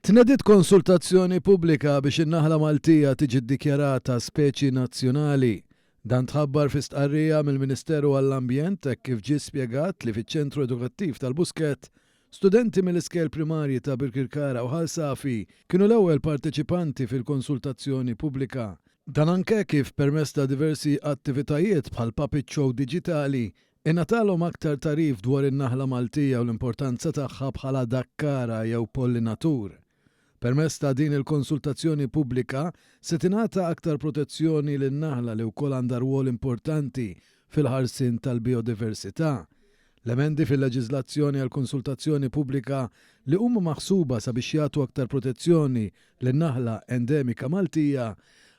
Tnedit konsultazzjoni pubblika biex in-naħla Maltija tiġi ddikjarata speċi nazzjonali. Dan tħabbar fi stqarrija mill-Ministeru għall-Ambjent hekk kif ġie spjegat li fiċ-Ċentru Edukattiv tal-Busket studenti mill-iskel primarji ta' Birkirkara u Ħalsafi kienu l-ewwel parteċipanti fil-konsultazzjoni pubblika. Dan anke kif permezz ta' diversi attivitajiet bħal puppet show diġitali ingħatalhom aktar tarif dwar in-naħla Maltija u l-importanza tagħha bħala dakkara jew pollinatur. Permezz ta' din il-konsultazzjoni pubblika se tingħata aktar protezzjoni lin-naħla li wkoll għandha rwol importanti fil-ħarsien tal-biodiversità. L-emendi fil-leġiżlazzjoni għal konsultazzjoni pubblika li huma maħsuba sabiex jagħtu aktar protezzjoni lin-naħla endemika Maltija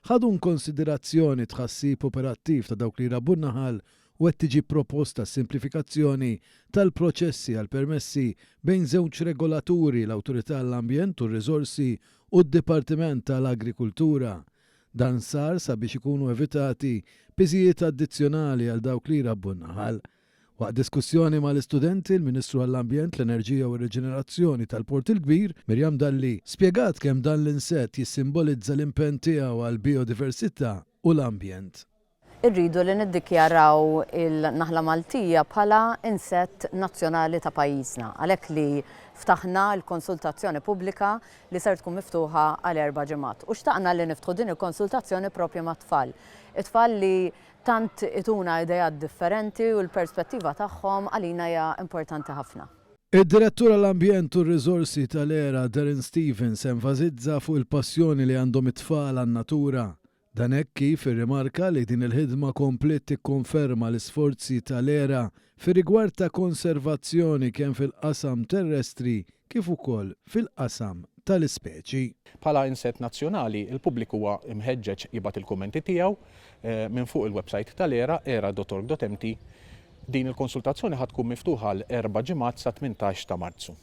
ħadu konsiderazzjoni tħassib operattiv ta' dawk li jrabbu n-naħal u qed tiġi proposta simplifikazzjoni tal-proċessi għal permessi bejn żewġ regolaturi l-Awtorità għall-Ambjent u r-Riżorsi u d-Dipartiment tal-Agrikultura. Dan sar sabiex ikunu evitati piżijiet addizzjonali għal dawk li jrabbu n-naħal. Waqt diskussjoni mal-istudenti, il-Ministru għall-Ambjent, l-Enerġija u r-Reġenerazzjoni tal-Port il-Kbir, Mirjam Dalli, spjegat kemm dan l-insett jissimbolizza l-impenn tiegħu għall-biodiversità u l-ambjent. Irridu li niddikjaraw il-naħla Maltija bħala insett nazzjonali ta' pajjiżna, għalhekk li ftaħna l-konsultazzjoni pubblika li ser tkun miftuħa għal 4 ġimgħat. U xtaqna li niftħu din il-konsultazzjoni propju ma' tfal. It-tfal li tant ituna idejat differenti u l-perspettiva tagħhom għalina hija importanti ħafna. Id-Direttur għall-Ambjent u r-Riżorsi tal-ERA Darren Stevens enfasizza fuq il-passjoni li għandhom it-tfal għan-natura. Dan hekk kif irrimarka li din il-ħidma komplet tikkonferma l-isforzi tal-ERA fir-rigward ta' konservazzjoni kemm fil-qasam terrestri kif ukoll fil-qasam tal-ispeċi. Bħala insett nazzjonali, il-pubbliku huwa imħeġġeġ jibgħat il-kummenti tiegħu minn fuq il-website tal-ERA, era.org.mt. Din il-konsultazzjoni ħad tkun miftuħa l 4 ġimgħat sa 18 ta' Marzu.